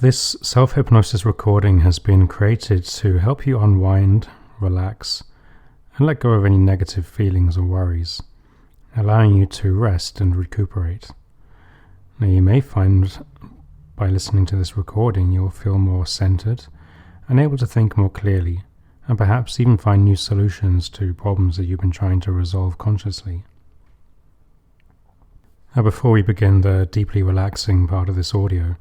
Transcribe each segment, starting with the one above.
This self-hypnosis recording has been created to help you unwind, relax, and let go of any negative feelings or worries, allowing you to rest and recuperate. Now, you may find by listening to this recording you'll feel more centered and able to think more clearly, and perhaps even find new solutions to problems that you've been trying to resolve consciously. Now, before we begin the deeply relaxing part of this audio,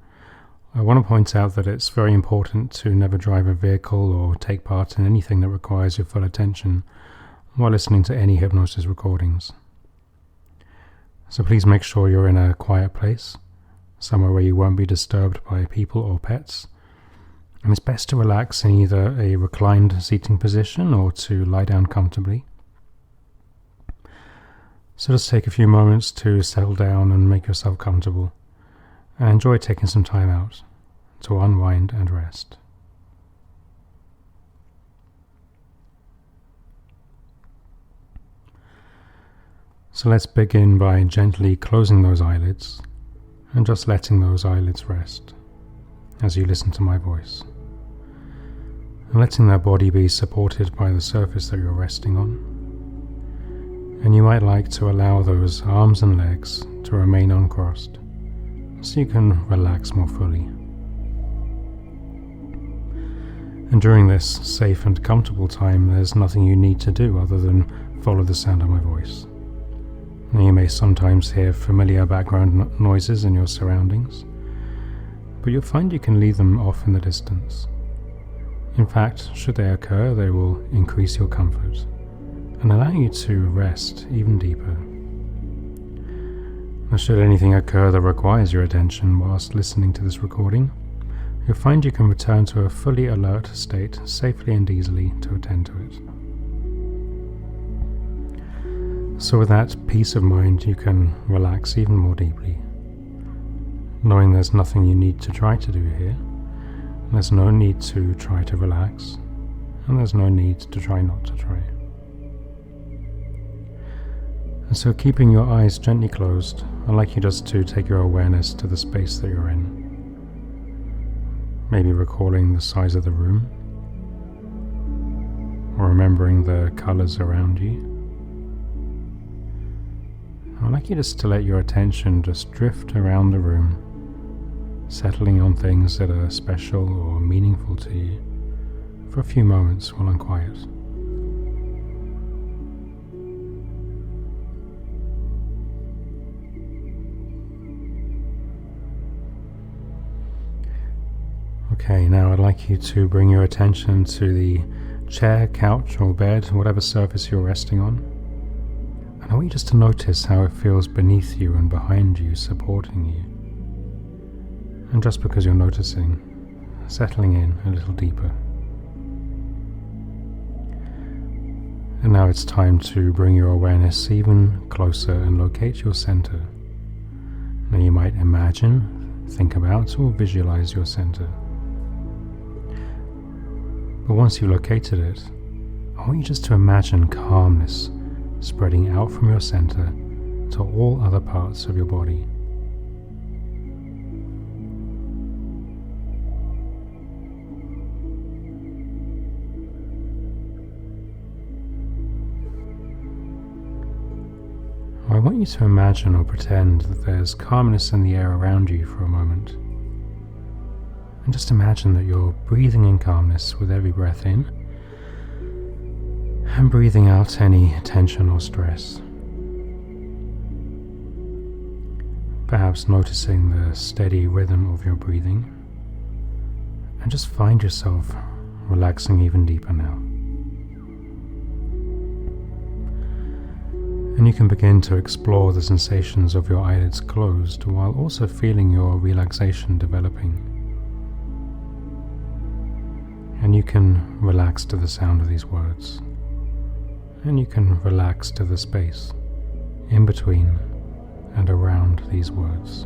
I want to point out that it's very important to never drive a vehicle or take part in anything that requires your full attention while listening to any hypnosis recordings. So please make sure you're in a quiet place, somewhere where you won't be disturbed by people or pets. And it's best to relax in either a reclined seating position or to lie down comfortably. So just take a few moments to settle down and make yourself comfortable, and enjoy taking some time out to unwind and rest. So let's begin by gently closing those eyelids and just letting those eyelids rest as you listen to my voice, and letting that body be supported by the surface that you're resting on. And you might like to allow those arms and legs to remain uncrossed so you can relax more fully. And during this safe and comfortable time, there's nothing you need to do other than follow the sound of my voice. Now, you may sometimes hear familiar background noises in your surroundings, but you'll find you can leave them off in the distance. In fact, should they occur, they will increase your comfort and allow you to rest even deeper. Now, should anything occur that requires your attention whilst listening to this recording, you'll find you can return to a fully alert state safely and easily to attend to it. So with that peace of mind, you can relax even more deeply, knowing there's nothing you need to try to do here. There's no need to try to relax, and there's no need to try not to try. And so, keeping your eyes gently closed, I'd like you just to take your awareness to the space that you're in. Maybe recalling the size of the room, or remembering the colors around you. I'd like you just to let your attention just drift around the room, settling on things that are special or meaningful to you for a few moments while I'm quiet. Okay, now I'd like you to bring your attention to the chair, couch or bed, whatever surface you're resting on. And I want you just to notice how it feels beneath you and behind you, supporting you. And just because you're noticing, settling in a little deeper. And now it's time to bring your awareness even closer and locate your center. Now you might imagine, think about or visualize your center. But once you've located it, I want you just to imagine calmness spreading out from your center to all other parts of your body. I want you to imagine or pretend that there's calmness in the air around you for a moment. And just imagine that you're breathing in calmness with every breath in, and breathing out any tension or stress. Perhaps noticing the steady rhythm of your breathing, and just find yourself relaxing even deeper now. And you can begin to explore the sensations of your eyelids closed while also feeling your relaxation developing. And you can relax to the sound of these words. And you can relax to the space in between and around these words.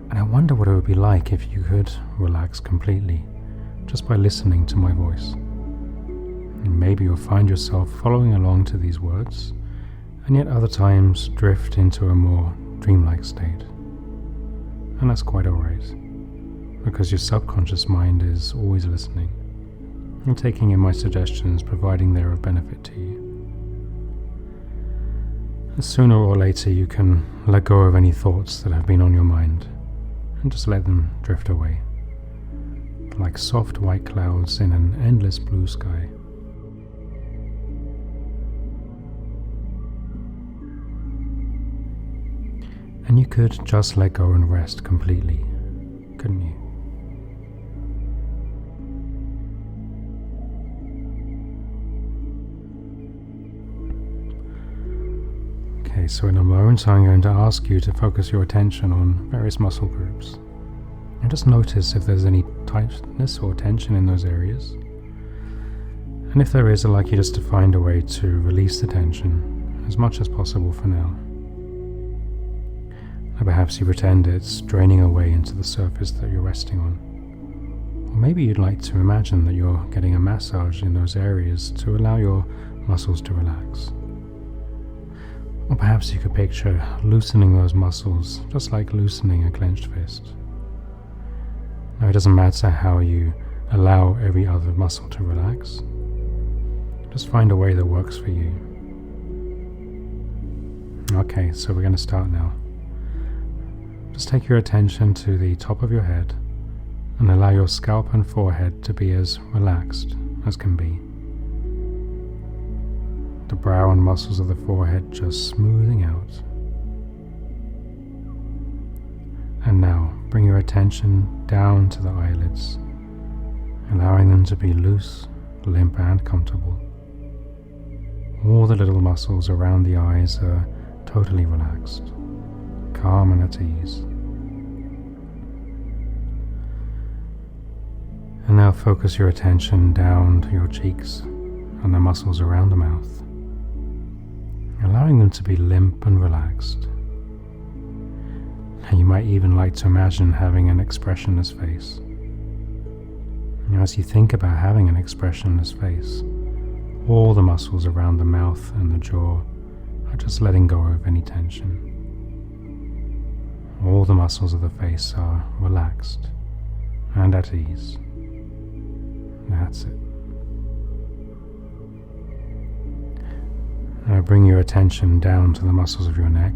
And I wonder what it would be like if you could relax completely just by listening to my voice. And maybe you'll find yourself following along to these words, and yet other times drift into a more dreamlike state. And that's quite alright, because your subconscious mind is always listening and taking in my suggestions, providing they're of benefit to you. And sooner or later you can let go of any thoughts that have been on your mind and just let them drift away, like soft white clouds in an endless blue sky. And you could just let go and rest completely, couldn't you? Okay, so in a moment I'm going to ask you to focus your attention on various muscle groups. And just notice if there's any tightness or tension in those areas. And if there is, I'd like you just to find a way to release the tension as much as possible for now. And perhaps you pretend it's draining away into the surface that you're resting on. Or maybe you'd like to imagine that you're getting a massage in those areas to allow your muscles to relax. Or perhaps you could picture loosening those muscles, just like loosening a clenched fist. Now, it doesn't matter how you allow every other muscle to relax. Just find a way that works for you. Okay, so we're going to start now. Just take your attention to the top of your head and allow your scalp and forehead to be as relaxed as can be. The brow and muscles of the forehead just smoothing out. And now bring your attention down to the eyelids, allowing them to be loose, limp and comfortable. All the little muscles around the eyes are totally relaxed, calm and at ease. And now focus your attention down to your cheeks and the muscles around the mouth, allowing them to be limp and relaxed. And you might even like to imagine having an expressionless face. As you think about having an expressionless face, all the muscles around the mouth and the jaw are just letting go of any tension. All the muscles of the face are relaxed and at ease. That's it. Now bring your attention down to the muscles of your neck,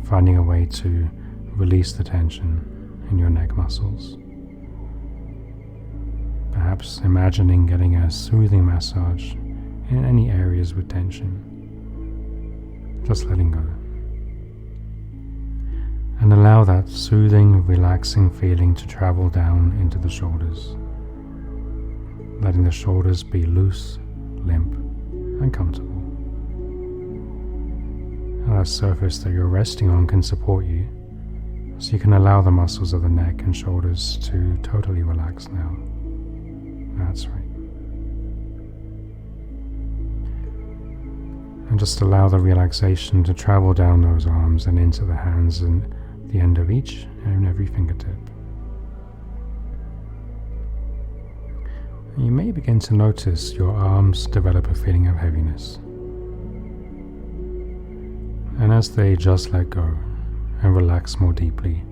finding a way to release the tension in your neck muscles. Perhaps imagining getting a soothing massage in any areas with tension. Just letting go. And allow that soothing, relaxing feeling to travel down into the shoulders. Letting the shoulders be loose, limp, and comfortable. And that surface that you're resting on can support you, so you can allow the muscles of the neck and shoulders to totally relax now. That's right. And just allow the relaxation to travel down those arms and into the hands and the end of each and every fingertip. And you may begin to notice your arms develop a feeling of heaviness. And as they just let go and relax more deeply,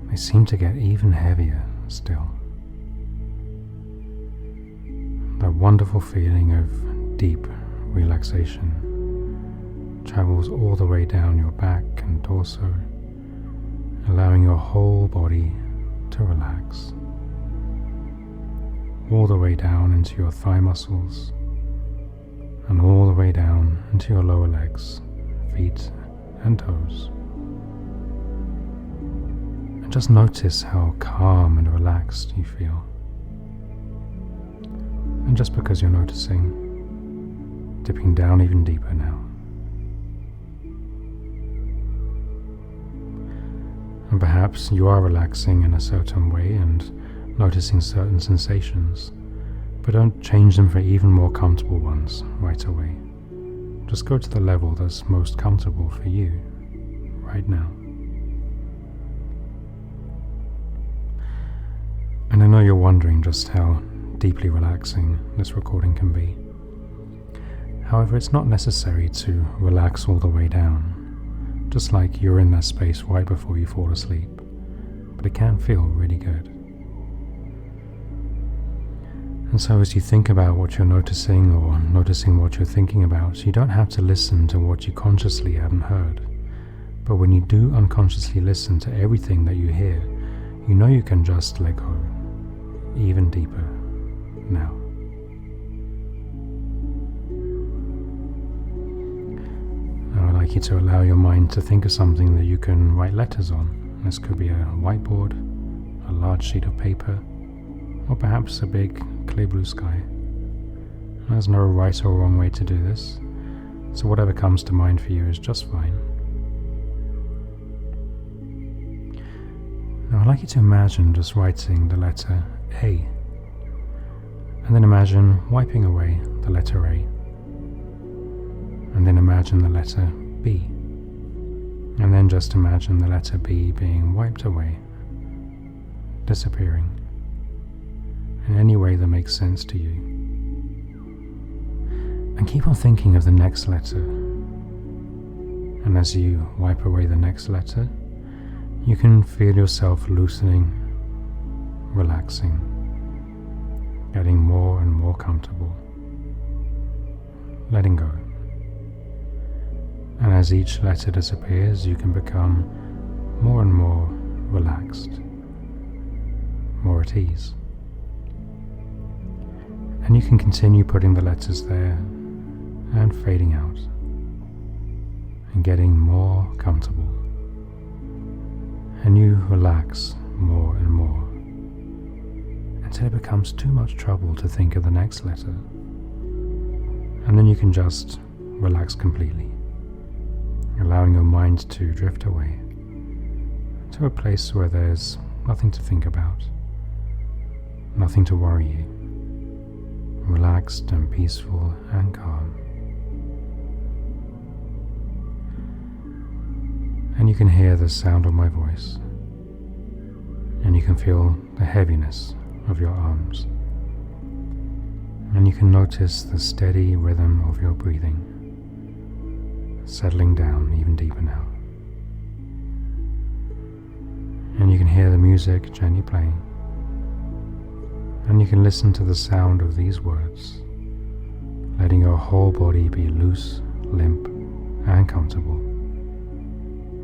they seem to get even heavier still. That wonderful feeling of deep relaxation travels all the way down your back and torso, allowing your whole body to relax. All the way down into your thigh muscles, and all the way down into your lower legs, feet and toes. And just notice how calm and relaxed you feel. And just because you're noticing, dipping down even deeper now. And perhaps you are relaxing in a certain way and noticing certain sensations, but don't change them for even more comfortable ones right away. Just go to the level that's most comfortable for you right now. And I know you're wondering just how deeply relaxing this recording can be. However, it's not necessary to relax all the way down, just like you're in that space right before you fall asleep, but it can feel really good. And so as you think about what you're noticing or noticing what you're thinking about, you don't have to listen to what you consciously haven't heard. But when you do unconsciously listen to everything that you hear, you know you can just let go even deeper now. Now I'd like you to allow your mind to think of something that you can write letters on. This could be a whiteboard, a large sheet of paper, or perhaps a big clear blue sky. There's no right or wrong way to do this, so whatever comes to mind for you is just fine. Now I'd like you to imagine just writing the letter A, and then imagine wiping away the letter A, and then imagine the letter B, and then just imagine the letter B being wiped away, disappearing, in any way that makes sense to you. And keep on thinking of the next letter, and as you wipe away the next letter, you can feel yourself loosening, relaxing, getting more and more comfortable, letting go. And as each letter disappears, you can become more and more relaxed, more at ease. And you can continue putting the letters there and fading out and getting more comfortable. And you relax more and more until it becomes too much trouble to think of the next letter. And then you can just relax completely, allowing your mind to drift away to a place where there's nothing to think about, nothing to worry you, relaxed and peaceful and calm. And you can hear the sound of my voice, and you can feel the heaviness of your arms, and you can notice the steady rhythm of your breathing, settling down even deeper now. And you can hear the music gently playing, and you can listen to the sound of these words, letting your whole body be loose, limp, and comfortable,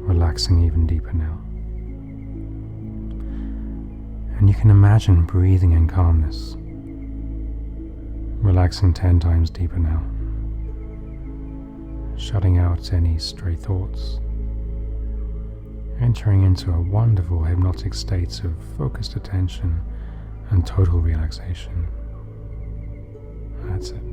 relaxing even deeper now. And you can imagine breathing in calmness, relaxing 10 times deeper now, shutting out any stray thoughts, entering into a wonderful hypnotic state of focused attention and total relaxation. That's it.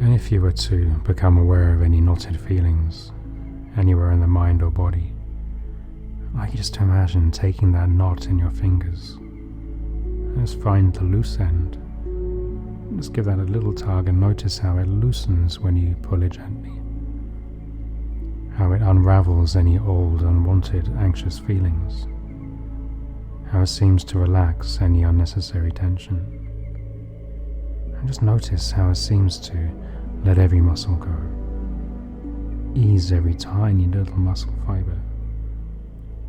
And if you were to become aware of any knotted feelings anywhere in the mind or body, I'd like you just to imagine taking that knot in your fingers and just find the loose end. Just give that a little tug and notice how it loosens when you pull it gently, how it unravels any old, unwanted, anxious feelings, how it seems to relax any unnecessary tension. And just notice how it seems to let every muscle go, ease every tiny little muscle fiber,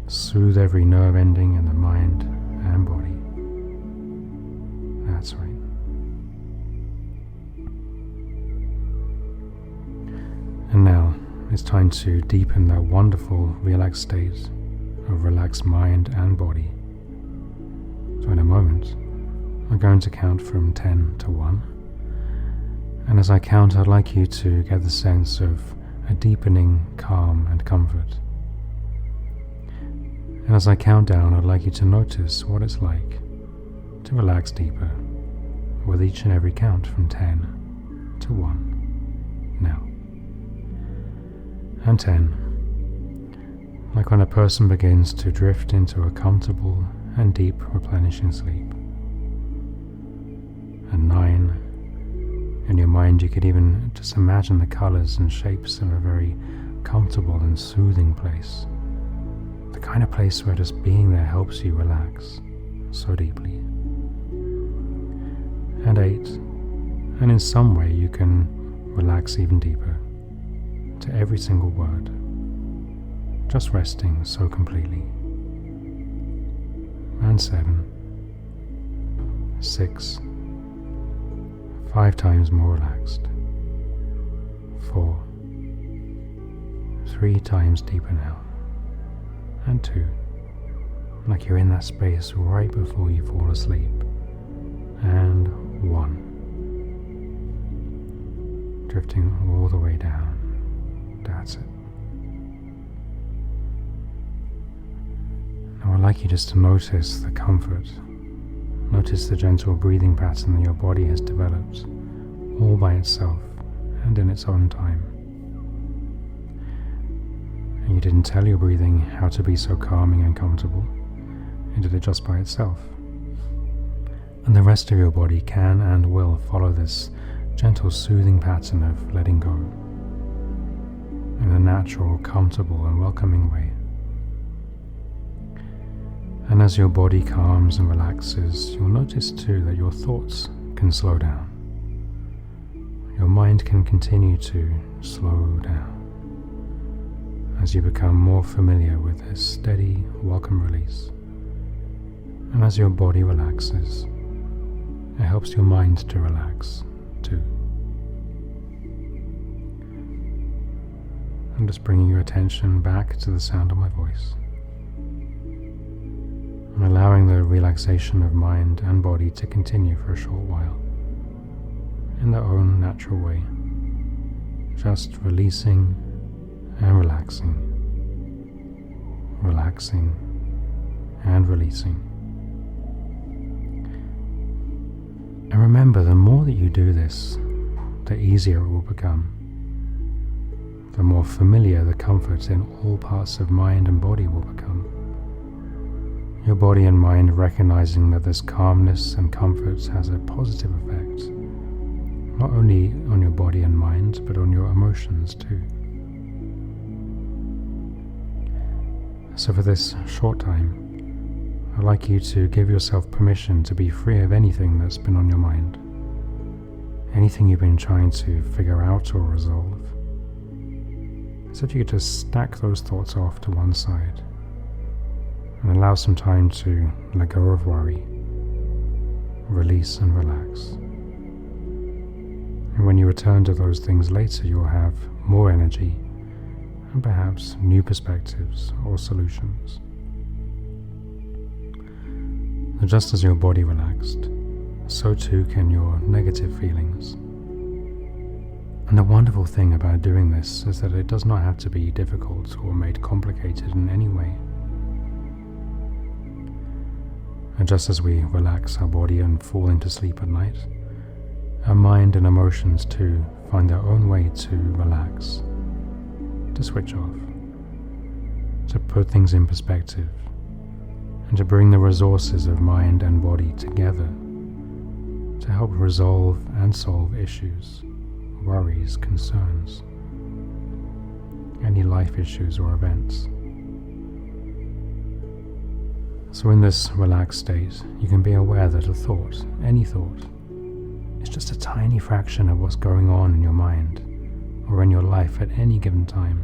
soothe every nerve ending in the mind and body. That's right. And now it's time to deepen that wonderful relaxed state of relaxed mind and body. So in a moment, I'm going to count from 10 to 1. And as I count, I'd like you to get the sense of a deepening calm and comfort. And as I count down, I'd like you to notice what it's like to relax deeper with each and every count from 10 to 1. Now. And 10. Like when a person begins to drift into a comfortable and deep replenishing sleep. And 9. In your mind, you could even just imagine the colors and shapes of a very comfortable and soothing place. The kind of place where just being there helps you relax so deeply. And 8. And in some way you can relax even deeper. to every single word, just resting so completely. And 7, 6, 5 times more relaxed. 4, 3 times deeper now. And 2, like you're in that space right before you fall asleep. And 1, drifting all the way down. That's it. Now I'd like you just to notice the comfort. Notice the gentle breathing pattern that your body has developed, all by itself and in its own time. And you didn't tell your breathing how to be so calming and comfortable. You did it just by itself. And the rest of your body can and will follow this gentle, soothing pattern of letting go in a natural, comfortable, and welcoming way. And as your body calms and relaxes, you'll notice too that your thoughts can slow down. Your mind can continue to slow down as you become more familiar with this steady, welcome release. And as your body relaxes, it helps your mind to relax too. I'm just bringing your attention back to the sound of my voice, and allowing the relaxation of mind and body to continue for a short while, in their own natural way, just releasing and relaxing, relaxing and releasing. And remember, the more that you do this, the easier it will become. The more familiar the comfort in all parts of mind and body will become. Your body and mind recognizing that this calmness and comfort has a positive effect, not only on your body and mind, but on your emotions too. So for this short time, I'd like you to give yourself permission to be free of anything that's been on your mind, anything you've been trying to figure out or resolve. So if you could just stack those thoughts off to one side and allow some time to let go of worry, release and relax. And when you return to those things later, you'll have more energy and perhaps new perspectives or solutions. And just as your body relaxed, so too can your negative feelings. And the wonderful thing about doing this is that it does not have to be difficult or made complicated in any way. And just as we relax our body and fall into sleep at night, our mind and emotions too find their own way to relax, to switch off, to put things in perspective, and to bring the resources of mind and body together to help resolve and solve issues, worries, concerns, any life issues or events. So in this relaxed state, you can be aware that a thought, any thought, is just a tiny fraction of what's going on in your mind or in your life at any given time.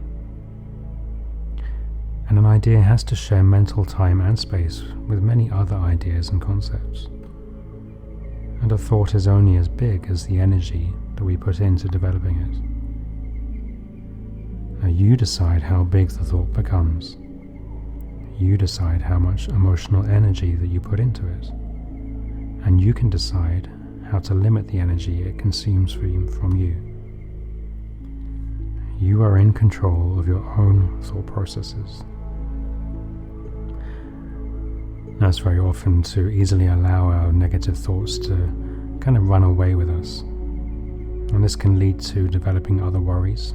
And an idea has to share mental time and space with many other ideas and concepts. And a thought is only as big as the energy that we put into developing it. Now you decide how big the thought becomes. You decide how much emotional energy that you put into it. And you can decide how to limit the energy it consumes from you. You are in control of your own thought processes. Now, it's very often to easily allow our negative thoughts to kind of run away with us. And this can lead to developing other worries,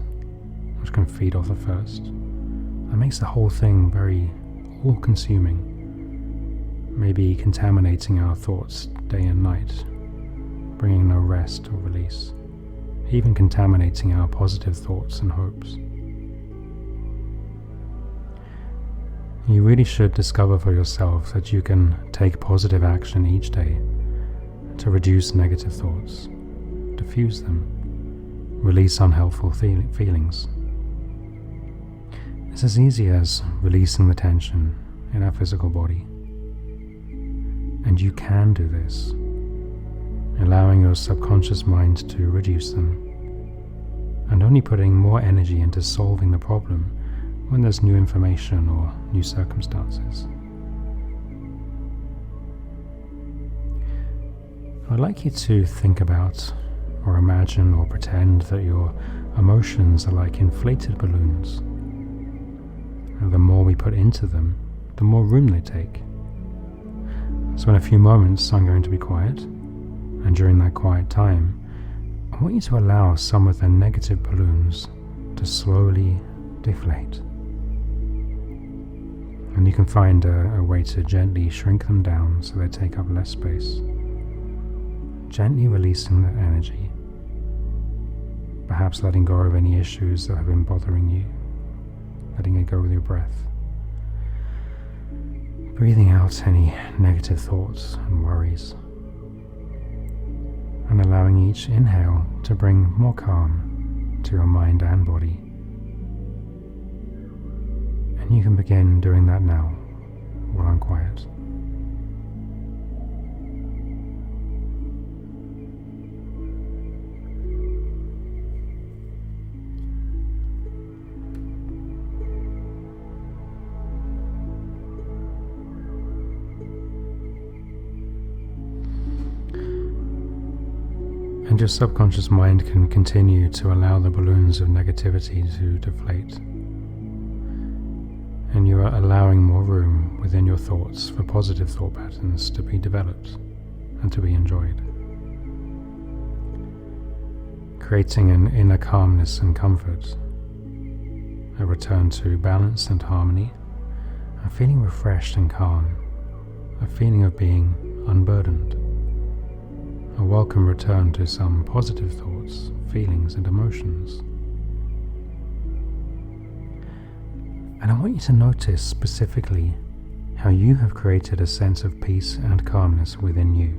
which can feed off the first. That makes the whole thing very all-consuming, maybe contaminating our thoughts day and night, bringing no rest or release, even contaminating our positive thoughts and hopes. You really should discover for yourself that you can take positive action each day to reduce negative thoughts, diffuse them, release unhelpful feelings, It's as easy as releasing the tension in our physical body. And you can do this, allowing your subconscious mind to reduce them, and only putting more energy into solving the problem when there's new information or new circumstances. I'd like you to think about or imagine or pretend that your emotions are like inflated balloons. And the more we put into them, the more room they take. So in a few moments I'm going to be quiet, and during that quiet time I want you to allow some of the negative balloons to slowly deflate. And you can find a way to gently shrink them down so they take up less space. Gently releasing that energy, perhaps letting go of any issues that have been bothering you, letting it go with your breath. Breathing out any negative thoughts and worries, and allowing each inhale to bring more calm to your mind and body. And you can begin doing that now while I'm quiet. And your subconscious mind can continue to allow the balloons of negativity to deflate. And you are allowing more room within your thoughts for positive thought patterns to be developed and to be enjoyed. Creating an inner calmness and comfort, a return to balance and harmony, a feeling refreshed and calm, a feeling of being unburdened. A welcome return to some positive thoughts, feelings and emotions. And I want you to notice specifically how you have created a sense of peace and calmness within you.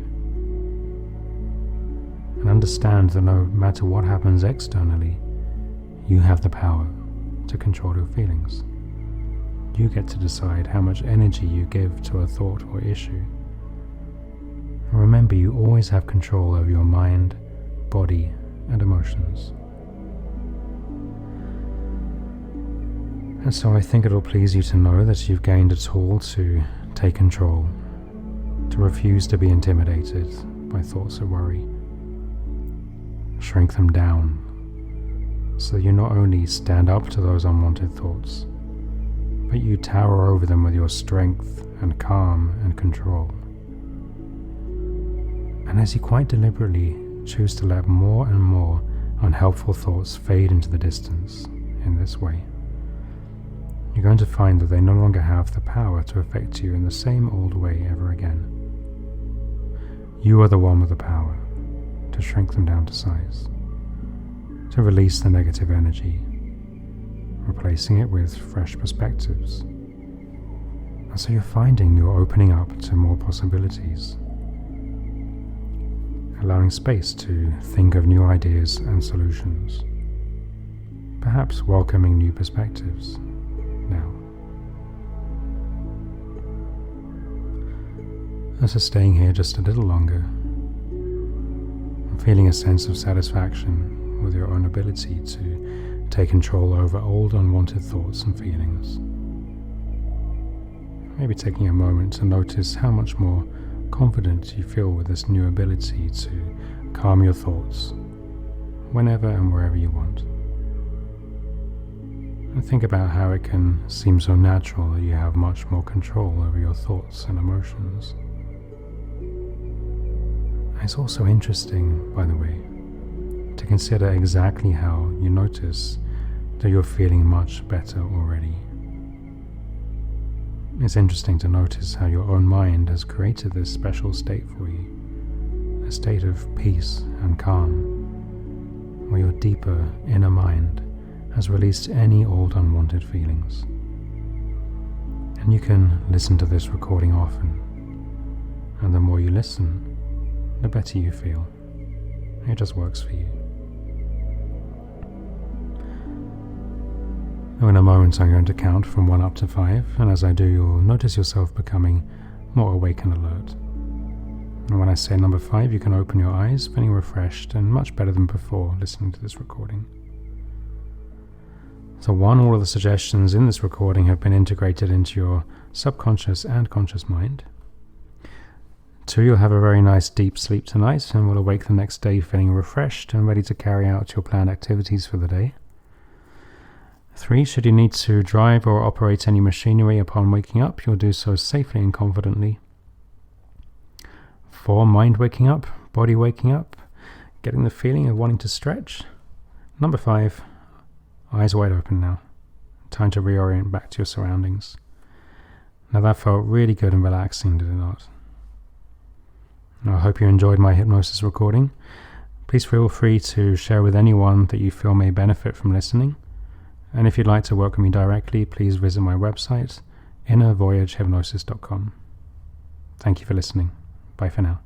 And understand that no matter what happens externally, you have the power to control your feelings. You get to decide how much energy you give to a thought or issue. Remember, you always have control over your mind, body, and emotions. And so I think it'll please you to know that you've gained a tool to take control, to refuse to be intimidated by thoughts of worry. Shrink them down, so you not only stand up to those unwanted thoughts, but you tower over them with your strength and calm and control. And as you quite deliberately choose to let more and more unhelpful thoughts fade into the distance in this way, you're going to find that they no longer have the power to affect you in the same old way ever again. You are the one with the power to shrink them down to size, to release the negative energy, replacing it with fresh perspectives. And so you're finding you're opening up to more possibilities, allowing space to think of new ideas and solutions, perhaps welcoming new perspectives now. And so staying here just a little longer, and feeling a sense of satisfaction with your own ability to take control over old unwanted thoughts and feelings. Maybe taking a moment to notice how much more confident you feel with this new ability to calm your thoughts whenever and wherever you want. And think about how it can seem so natural that you have much more control over your thoughts and emotions. And it's also interesting, by the way, to consider exactly how you notice that you're feeling much better already. It's interesting to notice how your own mind has created this special state for you, a state of peace and calm, where your deeper inner mind has released any old unwanted feelings. And you can listen to this recording often, and the more you listen, the better you feel. It just works for you. Now in a moment I'm going to count from 1 up to 5, and as I do you'll notice yourself becoming more awake and alert. And when I say number 5, you can open your eyes, feeling refreshed and much better than before listening to this recording. So 1, all of the suggestions in this recording have been integrated into your subconscious and conscious mind. 2, you'll have a very nice deep sleep tonight and will awake the next day feeling refreshed and ready to carry out your planned activities for the day. 3, should you need to drive or operate any machinery upon waking up, you'll do so safely and confidently. 4, mind waking up, body waking up, getting the feeling of wanting to stretch. Number 5, eyes wide open now. Time to reorient back to your surroundings. Now that felt really good and relaxing, did it not? I hope you enjoyed my hypnosis recording. Please feel free to share with anyone that you feel may benefit from listening. And if you'd like to work with me directly, please visit my website, innervoyagehypnosis.com. Thank you for listening. Bye for now.